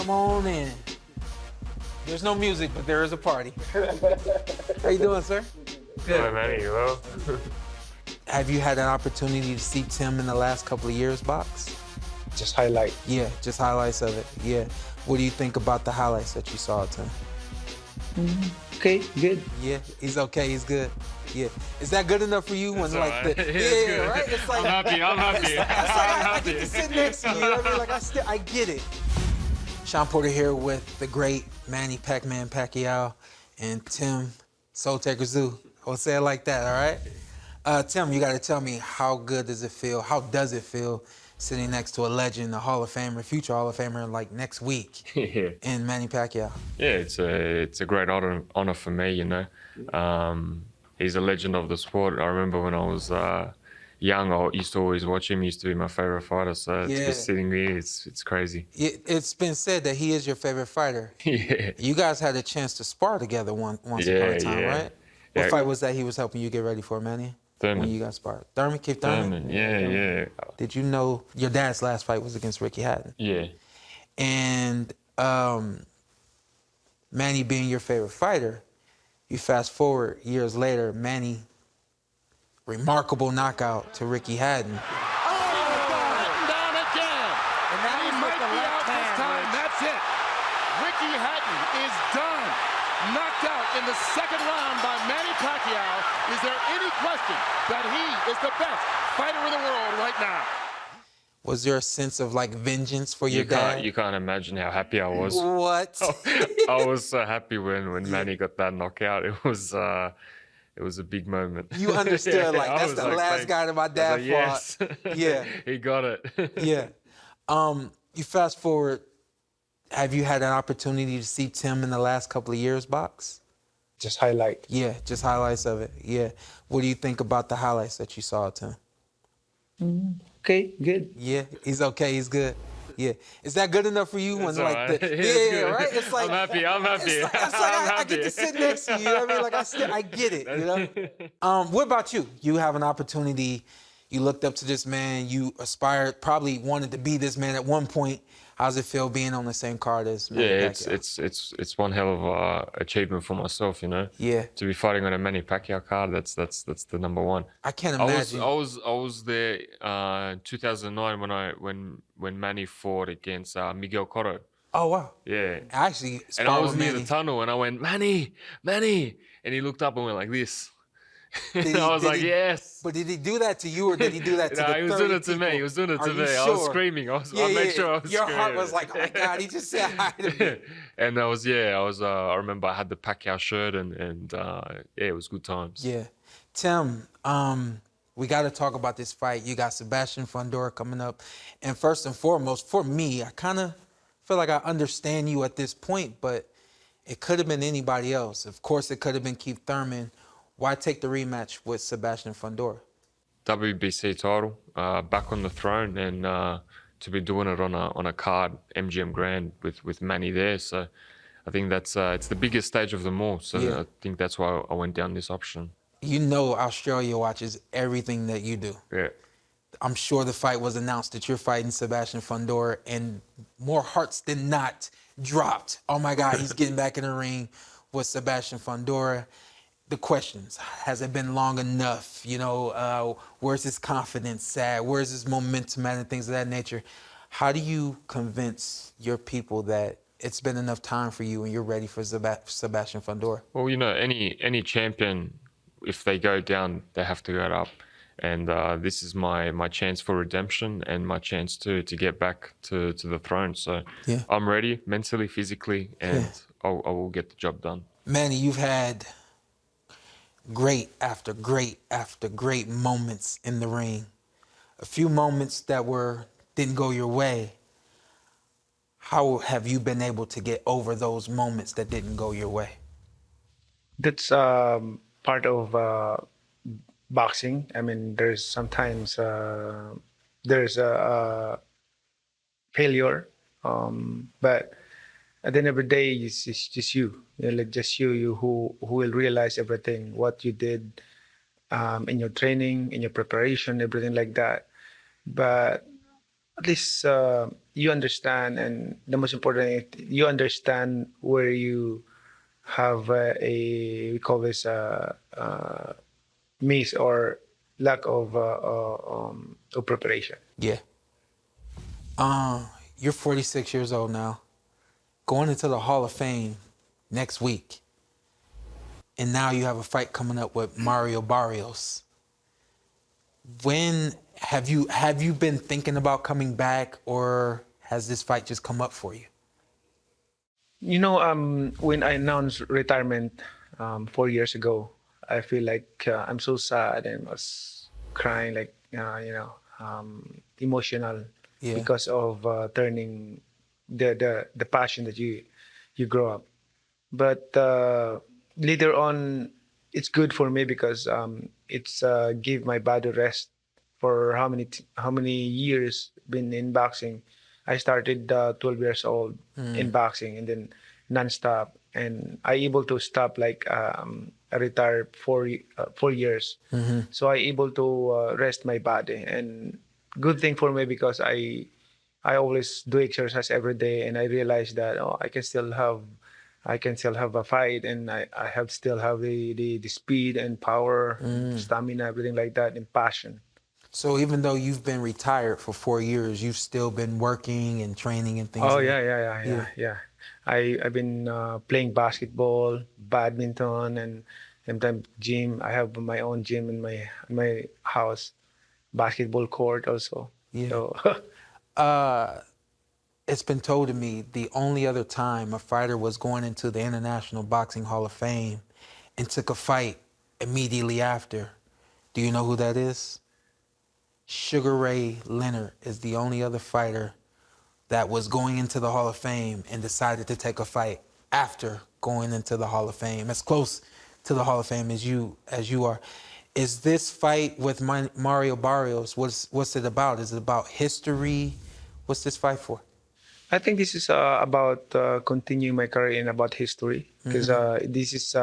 Come on in. There's no music, but there is a party. How you doing, sir? Good. Hi, Manny. You well? Have you had an opportunity to see Tim in the last couple of years box? Just highlight. Yeah, just highlights of it. Yeah. What do you think about the highlights that you saw, Tim? Okay, good. Yeah, he's okay. He's good. Yeah. Is that good enough for you when It's like right. the It's good. right? It's like I'm happy. I get to sit next to you. You know what I mean? Like I get it. Shawn Porter here with the great Manny Pac-Man Pacquiao and Tim Soul Taker Tszyu. I'll say it like that, all right? Tim, you got to tell me, how good does it feel? How does it feel sitting next to a legend, a Hall of Famer, future Hall of Famer, like next week in Manny Pacquiao? Yeah, it's a great honor for me, you know. He's a legend of the sport. I remember when I was young, I used to always watch him. He used to be my favorite fighter. So to be sitting here, it's crazy. It's been said that he is your favorite fighter. Yeah. You guys had a chance to spar together once upon a time, right? What fight was that he was helping you get ready for, Manny? Thurman. When you got sparred? Keith Thurman? Yeah. Did you know your dad's last fight was against Ricky Hatton? Yeah. And Manny being your favorite fighter, you fast forward years later, Manny, remarkable knockout to Ricky Hatton. Down again. And now he might be out this time. That's it. Ricky Hatton is done. Knocked out in the second round by Manny Pacquiao. Is there any question that he is the best fighter in the world right now? Was there a sense of like vengeance for your dad? You can't imagine how happy I was. What? I was so happy when Manny got that knockout. It was a big moment. You understood, like, that's the last guy that my dad fought. Yes. Yeah. He got it. Yeah. You fast forward, have you had an opportunity to see Tim in the last couple of years box? Just highlight. Yeah, just highlights of it. Yeah. What do you think about the highlights that you saw, Tim? Okay, good. Yeah, he's okay. He's good. Yeah. Is that good enough for you when It's like right. the It's It's like I'm happy. I'm happy. It's like I get to sit next to you. You know what I mean? Like I get it. You know. What about you? You have an opportunity. You looked up to this man. You aspired, probably wanted to be this man at one point. How's it feel being on the same card as Manny Pacquiao? It's one hell of a achievement for myself, you know. Yeah. To be fighting on a Manny Pacquiao card, that's the number one. I can't imagine. I was there 2009 when Manny fought against Miguel Cotto. Oh wow. Yeah. Actually, and I was near the tunnel and I went, Manny, and he looked up and went like this. And I was like, yes. But did he do that to you or did he do that to the 30 he was doing it to people? me. He was doing it to me. Sure? I was screaming. I made sure I was Your screaming. heart was like, oh my God, he just said hi to me. And I remember I had the Pacquiao shirt and it was good times. Yeah. Tim, we got to talk about this fight. You got Sebastian Fundora coming up. And first and foremost, for me, I kind of feel like I understand you at this point, but it could have been anybody else. Of course, it could have been Keith Thurman. Why take the rematch with Sebastian Fundora? WBC title, back on the throne, and to be doing it on a card, MGM Grand with Manny there. So I think that's it's the biggest stage of them all. So I think that's why I went down this option. You know Australia watches everything that you do. Yeah. I'm sure the fight was announced that you're fighting Sebastian Fundora, and more hearts than not dropped. Oh my God, he's getting back in the ring with Sebastian Fundora. The questions, has it been long enough? You know, where's his confidence at? Where's his momentum at and things of that nature? How do you convince your people that it's been enough time for you and you're ready for Sebastian Fundora? Well, you know, any champion, if they go down, they have to go up. And this is my chance for redemption and my chance to get back to the throne. So I'm ready mentally, physically, and I will get the job done. Manny, you've had great after great after great moments in the ring. A few moments that didn't go your way. How have you been able to get over those moments that didn't go your way? That's part of boxing. I mean, there's sometimes there's a failure, but at the end of the day, it's just you. Like just you who will realize everything, what you did in your training, in your preparation, everything like that. But at least you understand, and the most important, you understand where you have we call this miss or lack of preparation. Yeah. You're 46 years old now, going into the Hall of Fame next week, and now you have a fight coming up with Mario Barrios. When have you been thinking about coming back, or has this fight just come up for you? You know, when I announced retirement 4 years ago, I feel like I'm so sad and was crying, like emotional Yeah. because of turning the passion that you grow up. But later on, it's good for me because it's give my body rest for how many years been in boxing. I started 12 years old in boxing and then nonstop, and I able to stop like I retired 4 years. So I able to rest my body, and good thing for me because I always do exercise every day, and I realized that I can still have a fight, and I have still have the speed and power, stamina, everything like that, and passion. So even though you've been retired for 4 years, you've still been working and training and things Oh like yeah, that. yeah. I've been playing basketball, badminton, and sometimes gym. I have my own gym in my house, basketball court also. Yeah. So It's been told to me the only other time a fighter was going into the International Boxing Hall of Fame and took a fight immediately after. Do you know who that is? Sugar Ray Leonard is the only other fighter that was going into the Hall of Fame and decided to take a fight after going into the Hall of Fame, as close to the Hall of Fame as you are. Is this fight with Mario Barrios, what's it about? Is it about history? What's this fight for? I think this is about continuing my career and about history because this is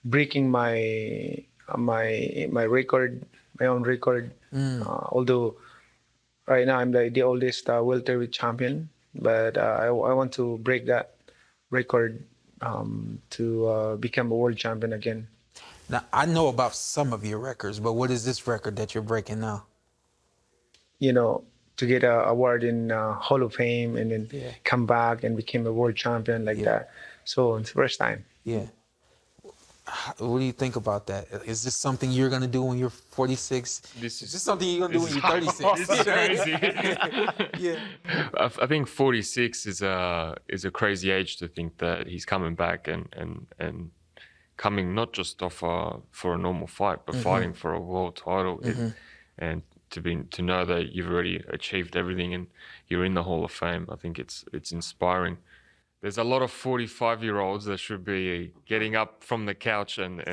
breaking my record, my own record. Although right now I'm the oldest welterweight champion, but I want to break that record to become a world champion again. Now, I know about some of your records, but what is this record that you're breaking now? You know, to get a award in Hall of Fame and then Yeah. come back and become a world champion like that. So it's the first time. Yeah. What do you think about that? Is this something you're gonna do when you're 46? Is this something you're gonna do when you're 36? This is crazy. Yeah. I think 46 is a crazy age to think that he's coming back and coming not just off for a normal fight, but fighting for a world title, and to know that you've already achieved everything and you're in the Hall of Fame. I think it's inspiring. There's a lot of 45-year-olds that should be getting up from the couch and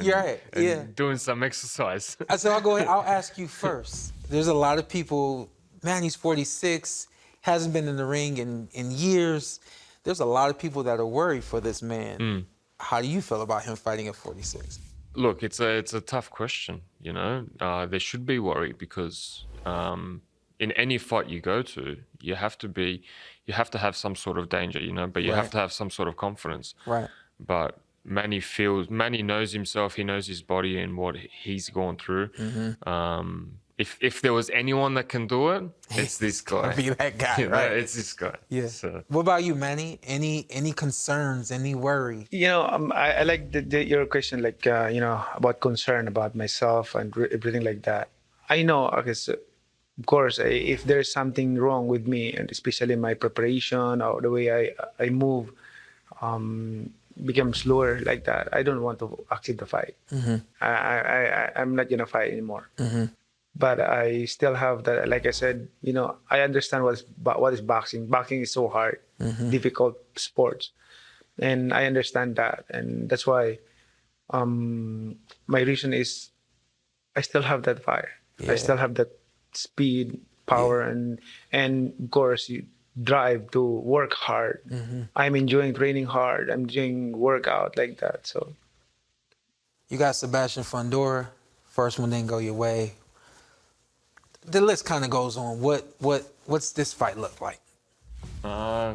doing some exercise. So I'll ask you first. There's a lot of people, man, he's 46, hasn't been in the ring in years. There's a lot of people that are worried for this man. How do you feel about him fighting at 46? Look, it's a tough question, you know. There should be worry because in any fight you go to, you have to have some sort of danger, you know, but you have to have some sort of confidence. Right. But Manny knows himself, he knows his body and what he's gone through. If there was anyone that can do it, it's this guy. Be that guy, You know, right? it's this guy. Yeah. So. What about you, Manny? Any concerns? Any worry? You know, I like your question, like about concern about myself and everything like that. I know, okay, so, of course, if there's something wrong with me, and especially my preparation or the way I move, become slower like that, I don't want to exit the fight. I'm not gonna fight anymore. But I still have that. Like I said, you know, I understand what is boxing. Boxing is so hard, difficult sports, and I understand that, and that's why my reason is I still have that fire. I still have that speed, power, and of course you drive to work hard. I'm enjoying training hard. I'm doing workout like that. So you got Sebastian Fundora. First one didn't go your way. The list kind of goes on. What's this fight look like?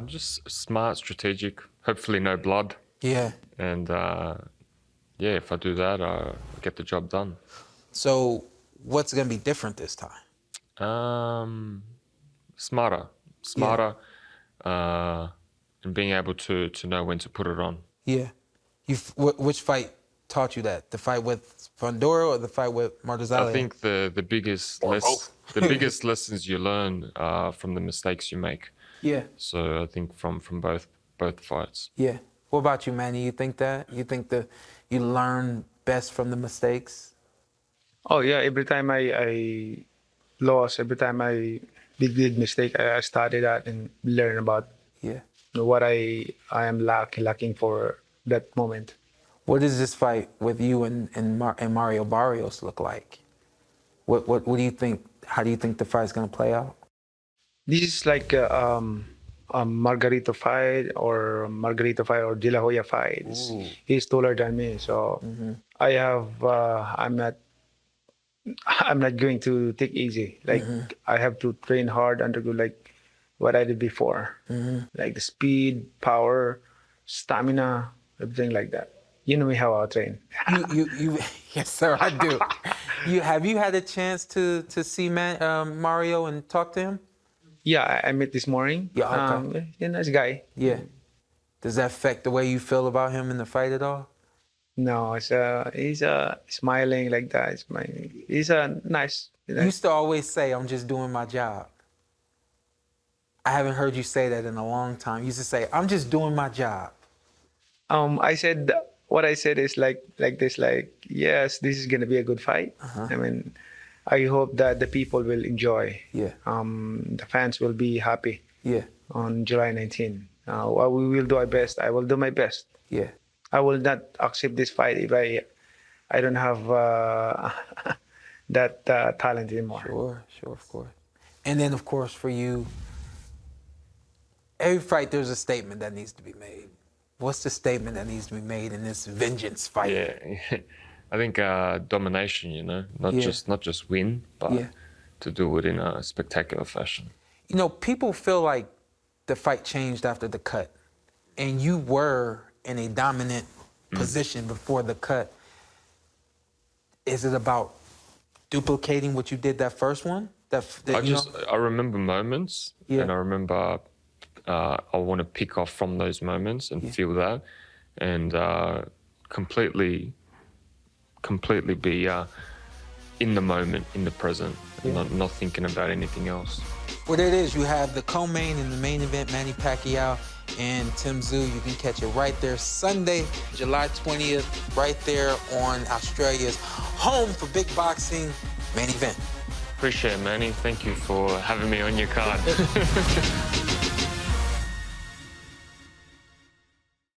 Just smart, strategic. Hopefully, no blood. Yeah. And yeah, if I do that, I get the job done. So, what's gonna be different this time? Smarter, and being able to know when to put it on. Yeah. Which fight taught you that? The fight with Fundora or the fight with Martizalea? I think the biggest lessons you learn are from the mistakes you make. Yeah. So I think from both fights. Yeah. What about you, Manny? You think that? You think you learn best from the mistakes? Oh yeah, every time I lost, every time I did mistake, I study that and learn about what I am lacking for that moment. What does this fight with you and Mario Barrios look like? What do you think? How do you think the fight's gonna play out? This is like a Margarito fight or De La Hoya fight. He's taller than me, so I have I'm not going to take easy. Like I have to train hard, undergo like what I did before, like the speed, power, stamina, everything like that. You know me how I train. You yes, sir, I do. Have you had a chance to see Mario and talk to him? Yeah, I met this morning. Yeah, okay. He's a nice guy. Yeah. Does that affect the way you feel about him in the fight at all? No, he's smiling like that. He's a nice. You used to always say, "I'm just doing my job." I haven't heard you say that in a long time. You used to say, "I'm just doing my job." I said what I said is like this. Like, yes, this is gonna be a good fight. I mean, I hope that the people will enjoy. Yeah. The fans will be happy. Yeah. On July 19. We will do our best. I will do my best. Yeah. I will not accept this fight if I don't have that talent anymore. Sure, of course. And then, of course, for you, every fight there's a statement that needs to be made. What's the statement that needs to be made in this vengeance fight? Yeah, I think domination. You know, not just win, but to do it in a spectacular fashion. You know, people feel like the fight changed after the cut, and you were in a dominant position before the cut. Is it about duplicating what you did that first one? I remember moments, and I remember I want to pick off from those moments and feel that, and completely be in the moment, in the present, not thinking about anything else. Well, there it is. You have the co-main and the main event, Manny Pacquiao and Tszyu. You can catch it right there Sunday, July 20th, right there on Australia's home for big boxing main event. Appreciate it, Manny. Thank you for having me on your card.